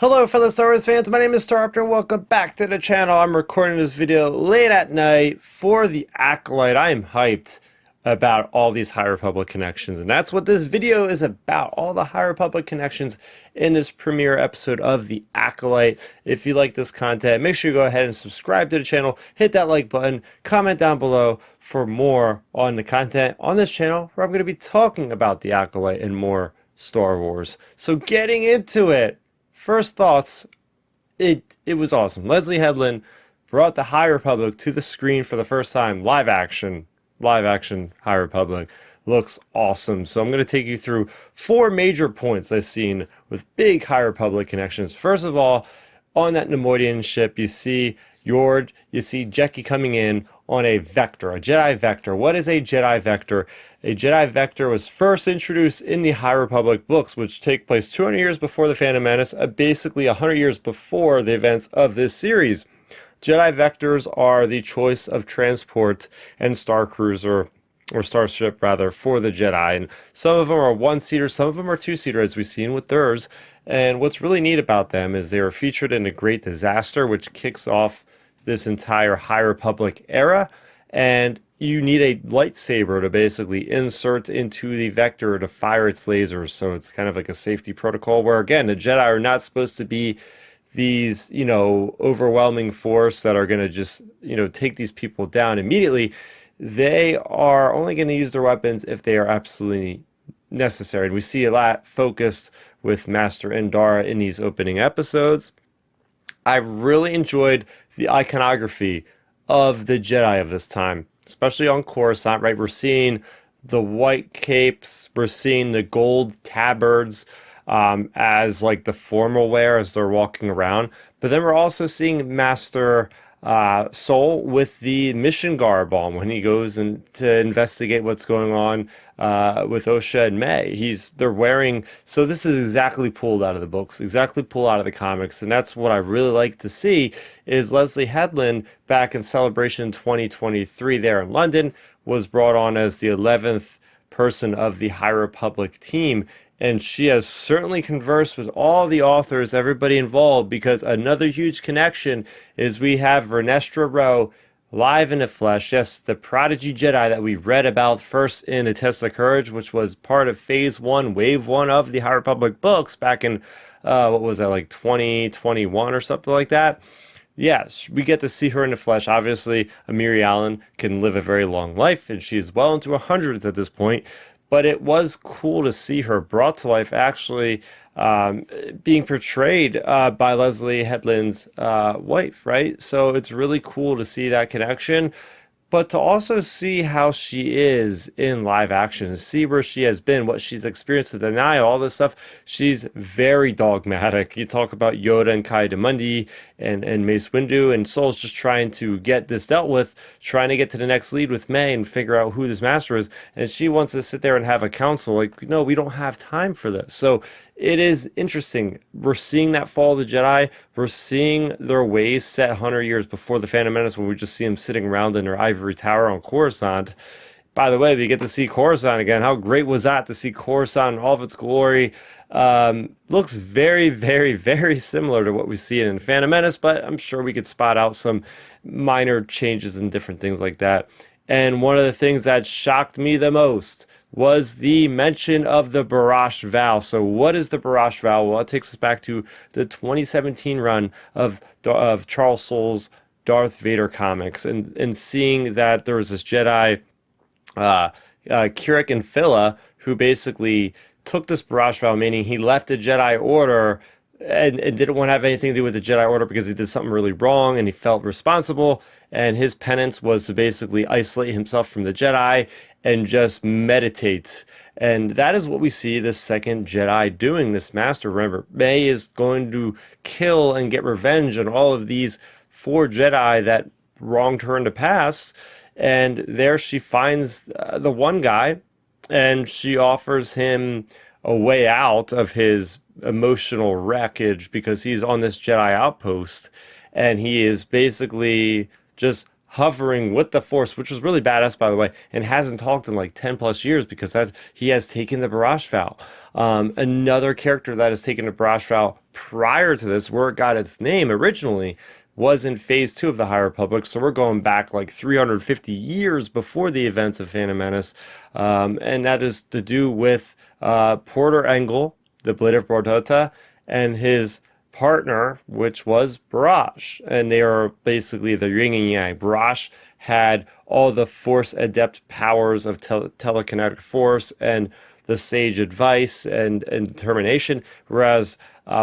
Hello fellow Star Wars fans, my name is Starrapter and welcome back to the channel. I'm recording this video late at night for the Acolyte. I am hyped about all these High Republic connections, and that's what this video is about, all the High Republic connections in this premiere episode of the Acolyte. If you like this content, make sure you go ahead and subscribe to the channel, hit that like button, comment down below for more on the content on this channel where I'm going to be talking about the Acolyte and more Star Wars. So getting into it. First thoughts, it was awesome. Leslie Headland brought the High Republic to the screen for the first time. Live action High Republic looks awesome. So I'm going to take you through four major points I've seen with big High Republic connections. First of all, on that Neimoidian ship, you see Yord, you see Jeki coming in on a Vector, a Jedi Vector. What is a Jedi Vector? A Jedi Vector was first introduced in the High Republic books, which take place 200 years before the Phantom Menace, basically 100 years before the events of this series. Jedi Vectors are the choice of transport and star cruiser, or starship rather, for the Jedi. And some of them are one-seater, some of them are two-seater, as we've seen with theirs. And what's really neat about them is they were featured in The Great Disaster, which kicks off this entire High Republic era. And you need a lightsaber to basically insert into the Vector to fire its lasers. So it's kind of like a safety protocol where, again, the Jedi are not supposed to be these, overwhelming force that are going to just, take these people down immediately. They are only going to use their weapons if they are absolutely necessary. And we see a lot focused with Master Indara in these opening episodes. I really enjoyed the iconography of the Jedi of this time, especially on Coruscant, right? We're seeing the white capes, we're seeing the gold tabards as like the formal wear as they're walking around. But then we're also seeing Master Soul with the mission garb on when he goes to investigate what's going on with Osha and May. They're wearing, so this is exactly pulled out of the books, exactly pulled out of the comics, and that's what I really like to see is Leslie Headland back in Celebration 2023 there in London was brought on as the 11th person of the High Republic team. And she has certainly conversed with all the authors, everybody involved, because another huge connection is we have Vernestra Rwoh live in the flesh. Yes, the prodigy Jedi that we read about first in A Test of Courage, which was part of Phase 1, Wave 1 of the High Republic books back in, what was that, like 2021 or something like that. Yes, we get to see her in the flesh. Obviously, Amiri Allen can live a very long life, and she's well into her hundreds at this point. But it was cool to see her brought to life, actually being portrayed by Leslie Headland's wife, right? So it's really cool to see that connection, but to also see how she is in live action, see where she has been, what she's experienced, the denial, all this stuff. She's very dogmatic. You talk about Yoda and Ki-Adi-Mundi and Mace Windu, and Soul's just trying to get this dealt with, trying to get to the next lead with May and figure out who this master is. And she wants to sit there and have a council. Like, no, we don't have time for this. So it is interesting. We're seeing that fall of the Jedi. We're seeing their ways set 100 years before the Phantom Menace, when we just see them sitting around in their ivory tower on Coruscant. By the way, we get to see Coruscant again. How great was that to see Coruscant in all of its glory? Looks very, very, very similar to what we see in Phantom Menace, but I'm sure we could spot out some minor changes and different things like that. And one of the things that shocked me the most was the mention of the Barash Vow. So what is the Barash Vow? Well, it takes us back to the 2017 run of Charles Soule's Darth Vader comics, and seeing that there was this Jedi, Kirik and Phila, who basically took this Barash Vow, meaning he left the Jedi Order and didn't want to have anything to do with the Jedi Order because he did something really wrong and he felt responsible, and his penance was to basically isolate himself from the Jedi and just meditate. And that is what we see this second Jedi doing, this master. Remember, May is going to kill and get revenge on all of these 4 Jedi that wronged her in the past. And there she finds the one guy, and she offers him a way out of his emotional wreckage because he's on this Jedi outpost, and he is basically just hovering with the Force, which was really badass, by the way, and hasn't talked in like 10 plus years because he has taken the Barash Vow. Another character that has taken the Barash Vow prior to this, where it got its name originally, was in Phase 2 of the High Republic, so we're going back like 350 years before the events of Phantom Menace, and that is to do with Porter Engle, the Blade of Bordota, and his partner, which was Barash, and they are basically the yin and yang. Barash had all the Force adept powers of telekinetic force and the sage advice and determination, whereas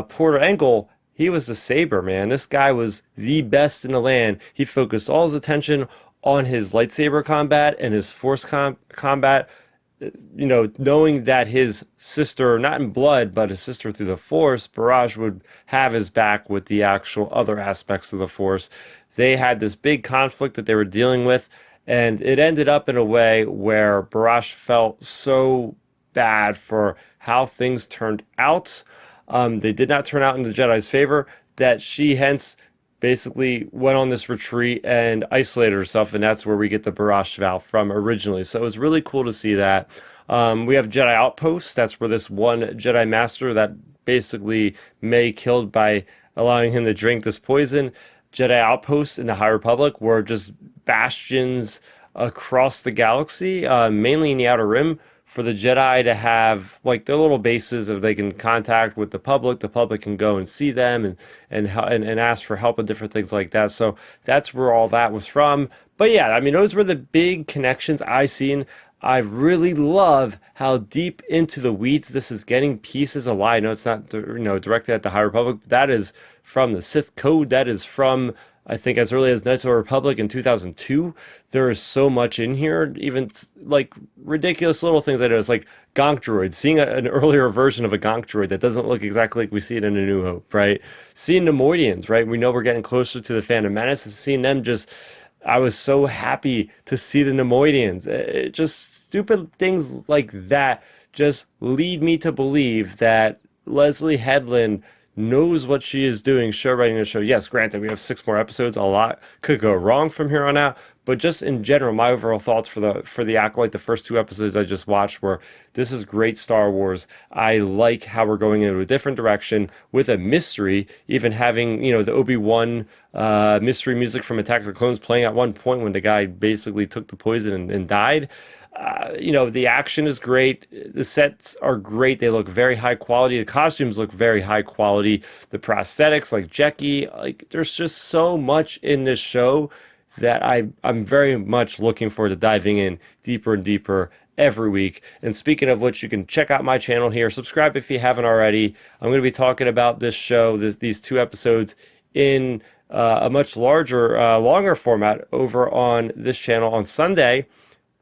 Porter Engle, he was the saber, man. This guy was the best in the land. He focused all his attention on his lightsaber combat and his Force combat, you know, knowing that his sister, not in blood, but his sister through the Force, Barash, would have his back with the actual other aspects of the Force. They had this big conflict that they were dealing with, and it ended up in a way where Barash felt so bad for how things turned out. They did not turn out in the Jedi's favor, that she hence basically went on this retreat and isolated herself, and that's where we get the Barash Vow from originally. So it was really cool to see that. We have Jedi Outposts. That's where this one Jedi Master that basically May killed by allowing him to drink this poison. Jedi Outposts in the High Republic were just bastions across the galaxy, mainly in the Outer Rim, for the Jedi to have like their little bases that they can contact with the public. The public can go and see them and ask for help and different things like that. So that's where all that was from. But yeah, I mean, those were the big connections I seen. I really love how deep into the weeds this is getting. Pieces of lie. I know it's not directed at the High Republic, but that is from the Sith Code. That is from, I think, as early as Knights of the Republic in 2002. There is so much in here, even like ridiculous little things I noticed, like Gonk droids. Seeing an earlier version of a Gonk droid that doesn't look exactly like we see it in A New Hope, right? Seeing Neimoidians, right? We know we're getting closer to the Phantom Menace, and seeing them just, I was so happy to see the Neimoidians. Just stupid things like that just lead me to believe that Leslie Headland knows what she is doing show writing the show. Yes, granted, we have 6 more episodes. A lot could go wrong from here on out, but just in general, my overall thoughts for the Acolyte, the first 2 episodes I just watched, were this is great Star Wars. I like how we're going into a different direction with a mystery, even having, you know, the Obi-Wan mystery music from Attack of the Clones playing at one point when the guy basically took the poison and died. You know, the action is great. The sets are great. They look very high quality. The costumes look very high quality. The prosthetics, like Jecki, like there's just so much in this show that I'm very much looking forward to diving in deeper and deeper every week. And speaking of which, you can check out my channel here. Subscribe if you haven't already. I'm going to be talking about this show, these 2 episodes, in a much larger, longer format over on this channel on Sunday.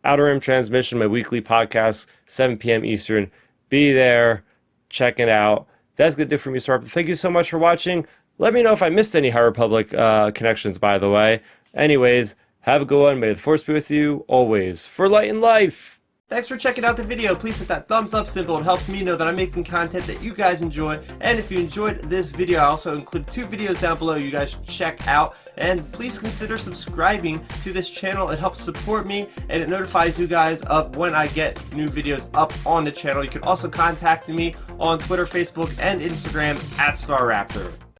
Outer Rim Transmission, my weekly podcast, 7 p.m. Eastern. Be there. Check it out. That's going to do for me, Starrapter. Thank you so much for watching. Let me know if I missed any High Republic connections, by the way. Anyways, have a good one. May the Force be with you always. For light and life. Thanks for checking out the video. Please hit that thumbs up symbol. It helps me know that I'm making content that you guys enjoy. And if you enjoyed this video, I also include 2 videos down below you guys should check out. And please consider subscribing to this channel. It helps support me and it notifies you guys of when I get new videos up on the channel. You can also contact me on Twitter, Facebook, and Instagram at Starrapter.